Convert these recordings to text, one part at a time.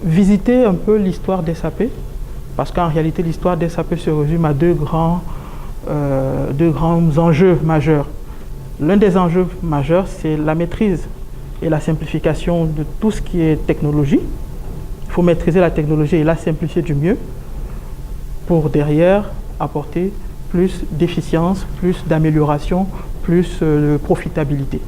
visiter un peu l'histoire des SAP, parce qu'en réalité, l'histoire des SAP se résume à deux grands enjeux majeurs. L'un des enjeux majeurs, c'est la maîtrise et la simplification de tout ce qui est technologie. Il faut maîtriser la technologie et la simplifier du mieux pour derrière apporter plus d'efficience, plus d'amélioration, plus de profitabilité.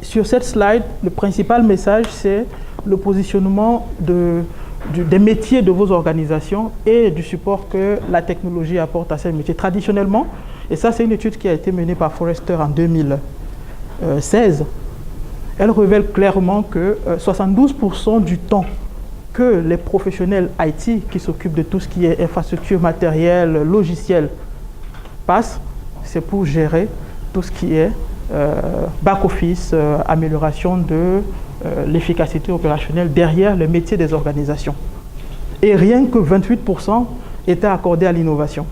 Sur cette slide, le principal message, c'est le positionnement des métiers de vos organisations et du support que la technologie apporte à ces métiers. Traditionnellement, et ça c'est une étude qui a été menée par Forrester en 2016, elle révèle clairement que 72% du temps que les professionnels IT qui s'occupent de tout ce qui est infrastructure, matériel, logiciel passent, c'est pour gérer tout ce qui est back-office, amélioration de l'efficacité opérationnelle derrière le métier des organisations. Et rien que 28% étaient accordés à l'innovation.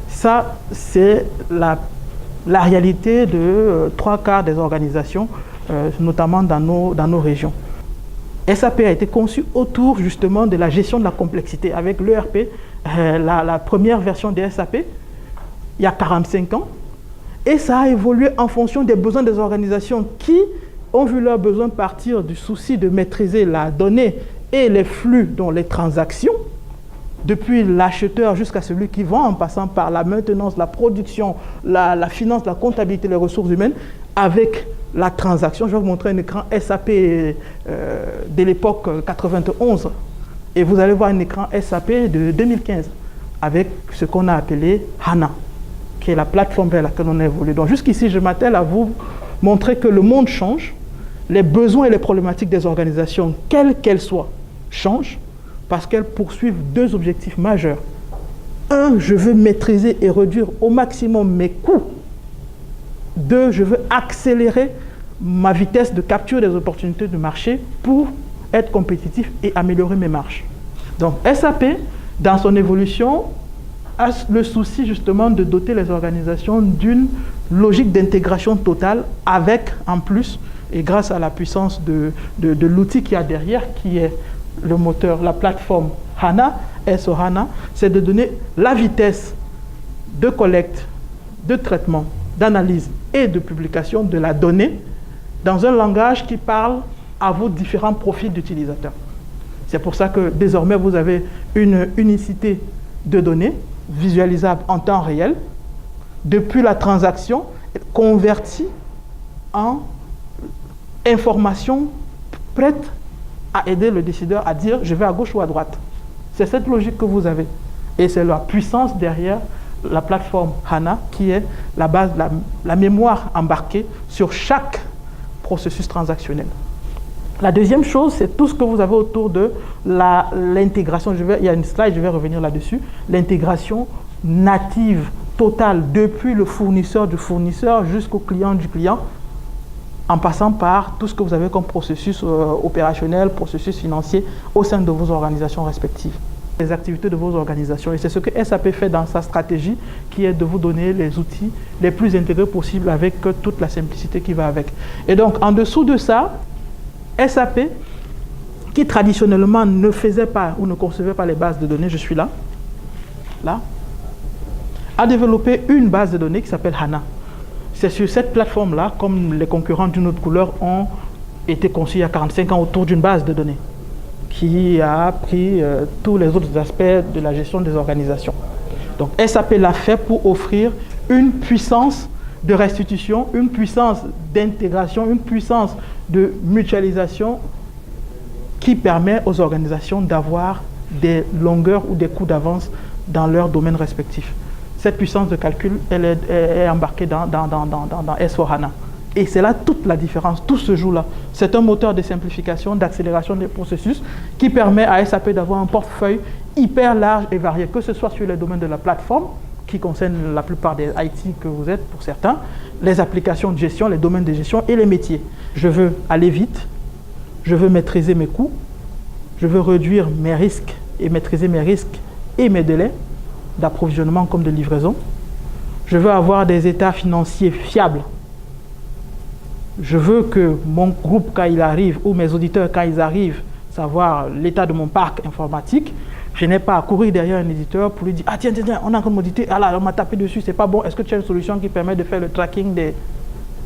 Ça, c'est la réalité de 3/4 des organisations, notamment dans nos régions. SAP a été conçu autour justement de la gestion de la complexité avec l'ERP, la première version de SAP, il y a 45 ans. Et ça a évolué en fonction des besoins des organisations qui ont vu leurs besoins partir du souci de maîtriser la donnée et les flux, dont les transactions, depuis l'acheteur jusqu'à celui qui vend, en passant par la maintenance, la production, la finance, la comptabilité, les ressources humaines, avec la transaction. Je vais vous montrer un écran SAP de l'époque 91, et vous allez voir un écran SAP de 2015, avec ce qu'on a appelé HANA, qui est la plateforme vers laquelle on a évolué. Donc jusqu'ici, je m'attelle à vous montrer que le monde change, les besoins et les problématiques des organisations, quelles qu'elles soient, changent, parce qu'elles poursuivent deux objectifs majeurs. Un, je veux maîtriser et réduire au maximum mes coûts. Deux, je veux accélérer ma vitesse de capture des opportunités de marché pour être compétitif et améliorer mes marges. Donc SAP, dans son évolution, a le souci justement de doter les organisations d'une logique d'intégration totale avec, en plus, et grâce à la puissance de l'outil qu'il y a derrière, qui est le moteur, la plateforme HANA, S/4HANA, c'est de donner la vitesse de collecte, de traitement, d'analyse et de publication de la donnée dans un langage qui parle à vos différents profils d'utilisateurs. C'est pour ça que désormais, vous avez une unicité de données visualisable en temps réel, depuis la transaction, convertie en information prête à aider le décideur à dire je vais à gauche ou à droite. C'est cette logique que vous avez. Et c'est la puissance derrière la plateforme HANA qui est la base, la mémoire embarquée sur chaque processus transactionnel. La deuxième chose, c'est tout ce que vous avez autour de l'intégration. Il y a une slide, je vais revenir là-dessus. L'intégration native, totale, depuis le fournisseur du fournisseur jusqu'au client du client, en passant par tout ce que vous avez comme processus opérationnel, processus financier au sein de vos organisations respectives. Les activités de vos organisations. Et c'est ce que SAP fait dans sa stratégie, qui est de vous donner les outils les plus intégrés possibles avec toute la simplicité qui va avec. Et donc, en dessous de ça, SAP, qui traditionnellement ne faisait pas ou ne concevait pas les bases de données, je suis là, a développé une base de données qui s'appelle HANA. C'est sur cette plateforme-là, comme les concurrents d'une autre couleur ont été conçus il y a 45 ans autour d'une base de données qui a pris tous les autres aspects de la gestion des organisations. Donc SAP l'a fait pour offrir une puissance de restitution, une puissance d'intégration, une puissance de mutualisation qui permet aux organisations d'avoir des longueurs ou des coûts d'avance dans leurs domaines respectifs. Cette puissance de calcul, elle est embarquée dans S/4HANA. Et c'est là toute la différence, tout se joue là. C'est un moteur de simplification, d'accélération des processus qui permet à SAP d'avoir un portefeuille hyper large et varié, que ce soit sur les domaines de la plateforme, qui concerne la plupart des IT que vous êtes pour certains, les applications de gestion, les domaines de gestion et les métiers. Je veux aller vite, je veux maîtriser mes coûts, je veux réduire mes risques et maîtriser mes risques et mes délais d'approvisionnement comme de livraison. Je veux avoir des états financiers fiables. Je veux que mon groupe, quand il arrive, ou mes auditeurs, quand ils arrivent savoir l'état de mon parc informatique. Je n'ai pas à courir derrière un éditeur pour lui dire « Ah tiens, on est en train de m'auditer, ah là, on m'a tapé dessus, c'est pas bon, est-ce que tu as une solution qui permet de faire le tracking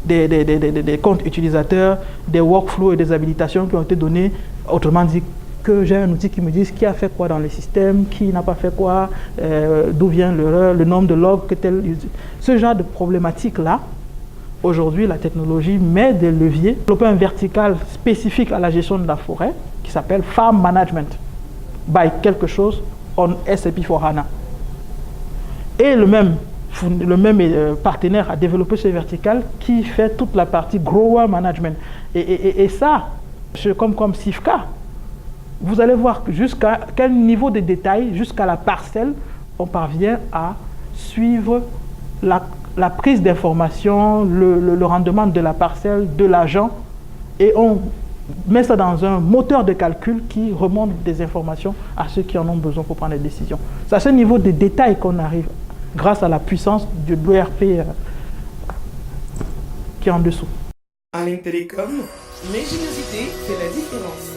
des comptes utilisateurs, des workflows et des habilitations qui ont été données ?» Autrement dit, que j'ai un outil qui me dise qui a fait quoi dans le système, qui n'a pas fait quoi, d'où vient l'erreur, le nombre de logs que tel... Ce genre de problématiques-là, aujourd'hui, la technologie met des leviers. Développer un vertical spécifique à la gestion de la forêt qui s'appelle Farm Management by quelque chose on SAP for HANA. Et le même partenaire a développé ce vertical qui fait toute la partie Grower Management. Et ça, comme SIFCA, vous allez voir jusqu'à quel niveau de détail, jusqu'à la parcelle, on parvient à suivre la prise d'information, le rendement de la parcelle, de l'agent, et on met ça dans un moteur de calcul qui remonte des informations à ceux qui en ont besoin pour prendre des décisions. C'est à ce niveau de détail qu'on arrive, grâce à la puissance de l'ERP qui est en dessous. À l'Intélécom, l'ingéniosité fait la différence.